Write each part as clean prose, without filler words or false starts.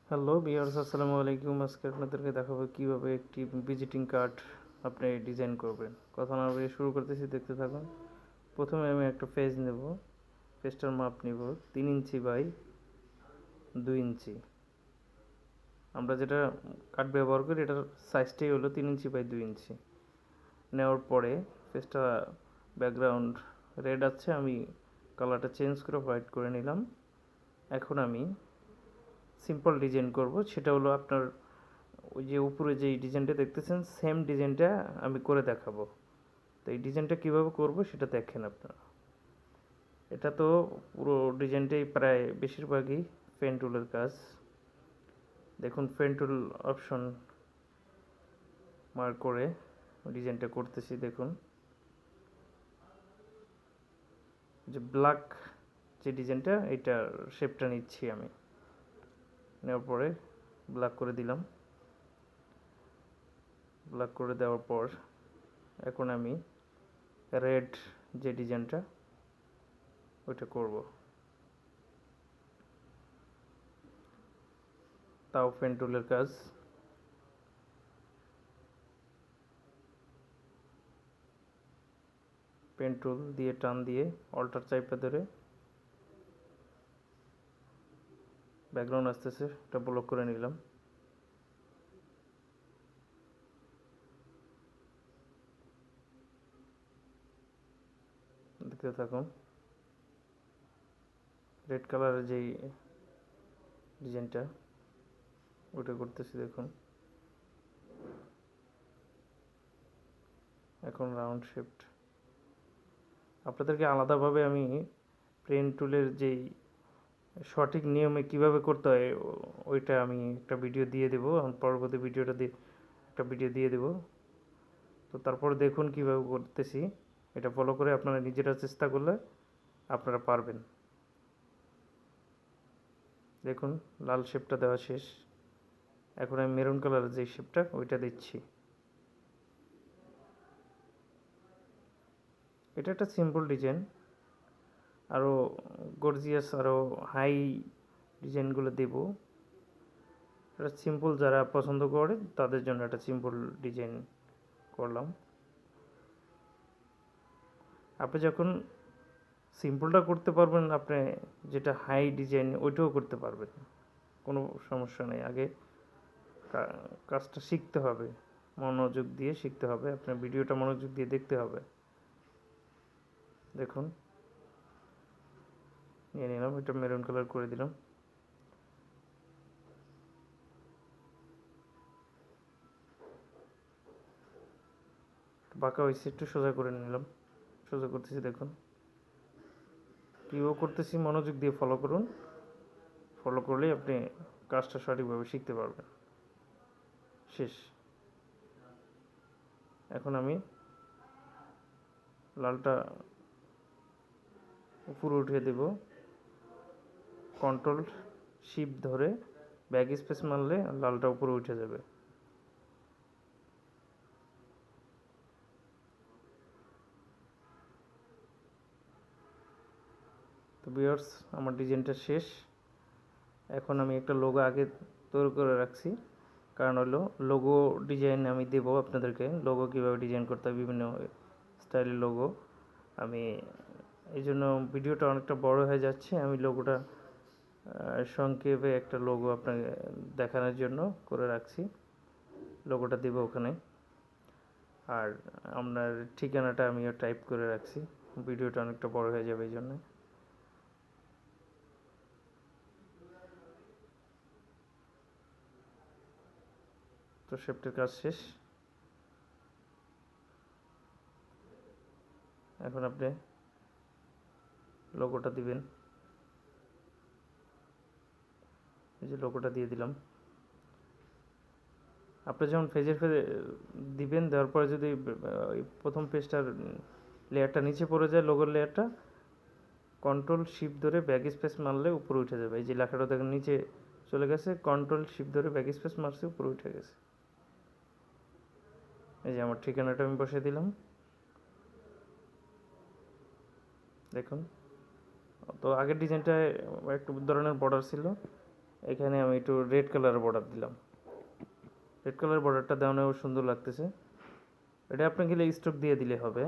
Hello viewers, আসসালামু আলাইকুম। আজকে আপনাদেরকে দেখাবো কিভাবে একটি ভিজিটিং কার্ড আপনি ডিজাইন করবেন। কথা না বলে শুরু করতেছি, দেখতে থাকুন। প্রথমে আমি একটা পেজ নেব। পেজটার মাপ নিব 3 ইঞ্চি বাই 2 ইঞ্চি। আমরা যেটা কার্ড ব্যবহার করি এটার সাইজটাই হলো 3 ইঞ্চি বাই 2 ইঞ্চি। নেওয়ার পরে পেজটা ব্যাকগ্রাউন্ড রেড আছে, আমি কালারটা চেঞ্জ করে হোয়াইট করে নিলাম। এখন আমি সিম্পল ডিজাইন করব, সেটা হলো আপনার ওই যে উপরে যেই ডিজাইনটা দেখতেছেন সেম ডিজাইনটা আমি করে দেখাবো। তো এই ডিজাইনটা কীভাবে করব সেটা দেখেন আপনারা। এটা তো পুরো ডিজাইনটাই প্রায় বেশিরভাগই পেন টুলের কাজ। দেখুন, পেন টুল অপশন মার্ক করে ডিজাইনটা করতেছি। দেখুন, যে ব্ল্যাক যে ডিজাইনটা, এইটার শেপটা নিচ্ছি আমি। নেওয়ার পরে ব্ল্যাক করে দিলাম। ব্ল্যাক করে দেওয়ার পর এখন আমি রেড যে ডিজাইনটা ওইটা করব। তাও পেন টুলের কাজ। পেন টুল দিয়ে টান দিয়ে অল্টার চাইপে ধরে ব্যাকগ্রাউন্ড আসতেছে, এটা ব্লক করে নিলাম। দেখতে থাকুন, রেড কালারের যেই ডিজাইনটা ওটা করতেছি। দেখুন, এখন রাউন্ড শেপড। আপনাদেরকে আলাদাভাবে আমি পেন টুলের যেই সঠিক নিয়মে কিভাবে করতে হয় ওইটা আমি একটা ভিডিও দিয়ে দেবো, পরবর্তী ভিডিওটা দিয়ে একটা ভিডিও দিয়ে দেবো। তো তারপর দেখুন কিভাবে করতেছি, এটা ফলো করে আপনারা নিজেরা চেষ্টা করলে আপনারা পারবেন। দেখুন, লাল শেপটা দেওয়া শেষ। এখন আমি মেরুন কালারের যে শেপটা ওইটা দিচ্ছি। এটা একটা সিম্পল ডিজাইন, আরও গর্জিয়াস আরও হাই ডিজাইনগুলো দেব। এটা সিম্পল যারা পছন্দ করে তাদের জন্য একটা সিম্পল ডিজাইন করলাম। আপনি যখন সিম্পলটা করতে পারবেন, আপনি যেটা হাই ডিজাইন ওইটাও করতে পারবেন, কোনো সমস্যা নেই। আগে কাজটা শিখতে হবে, মনোযোগ দিয়ে শিখতে হবে, আপনার ভিডিওটা মনোযোগ দিয়ে দেখতে হবে। দেখুন, নিয়ে নিলাম, এটা মেরুন কালার করে দিলাম। বাঁকা হয়েছে, একটু সোজা করে নিলাম। সোজা করতেছি। দেখুন কীভাবে করতেছি, মনোযোগ দিয়ে ফলো করুন। ফলো করলেই আপনি কাজটা সঠিকভাবে শিখতে পারবেন। শেষ। এখন আমি লালটা উপরে উঠিয়ে দেব। কন্ট্রোল শিফট ধরে ব্যাক স্পেস মারলে লালটা উপরে উঠে যাবে। তো ভিউয়ার্স, আমার ডিজাইনটা শেষ। এখন আমি একটা লোগো আগে তৈরি করে রাখছি, কারণ হলো লোগো ডিজাইন আমি দেবো আপনাদেরকে। লোগো কীভাবে ডিজাইন করতে হয়, বিভিন্ন স্টাইলের লোগো। আমি এই জন্য ভিডিওটা অনেকটা বড় হয়ে যাচ্ছে, আমি লোগোটা সংক্ষেপে একটা লোগো আপনাকে দেখানোর জন্য করে রাখছি। লোগোটা দেবো ওখানে, আর আপনার ঠিকানাটা আমিও টাইপ করে রাখছি। ভিডিওটা অনেকটা বড় হয়ে যাবে এই জন্য। তো শেপটির কাজ শেষ। এখন আপনি লোগোটা দিবেন। এই যে লোগোটা দিয়ে দিলাম। আপনি যখন পেজের দিবেন, দেওয়ার পরে যদি প্রথম পেজটার লেয়ারটা নিচে পড়ে যায়, লোগোর লেয়ারটা, কন্ট্রোল শিফট ধরে ব্যাক স্পেস মারলে উপরে উঠে যাবে। এই যে লেখাটা দেখেন নিচে চলে গেছে, কন্ট্রোল শিফট ধরে ব্যাক স্পেস মারছে, উপরে উঠে গেছে। এই যে আমার ঠিকানাটা আমি বসিয়ে দিলাম। দেখুন, তো আগের ডিজাইনটায় একটু ধরনের বর্ডার ছিল, এখানে আমি একটু রেড কালারের বর্ডার দিলাম। রেড কালার বর্ডারটা দেওয়ানো সুন্দর লাগতেছে। এটা আপনি গেলে স্ট্রোক দিয়ে দিলে হবে,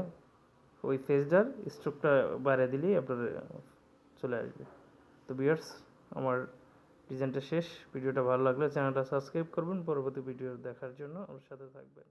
ওই ফেসটার স্ট্রোকটা বাইরে দিলেই আপনার চলে আসবে। তো ভিউয়ার্স, আমার ডিজাইনটা শেষ। ভিডিওটা ভালো লাগলে চ্যানেলটা সাবস্ক্রাইব করবেন, পরবর্তী ভিডিও দেখার জন্য আমার সাথে থাকবেন।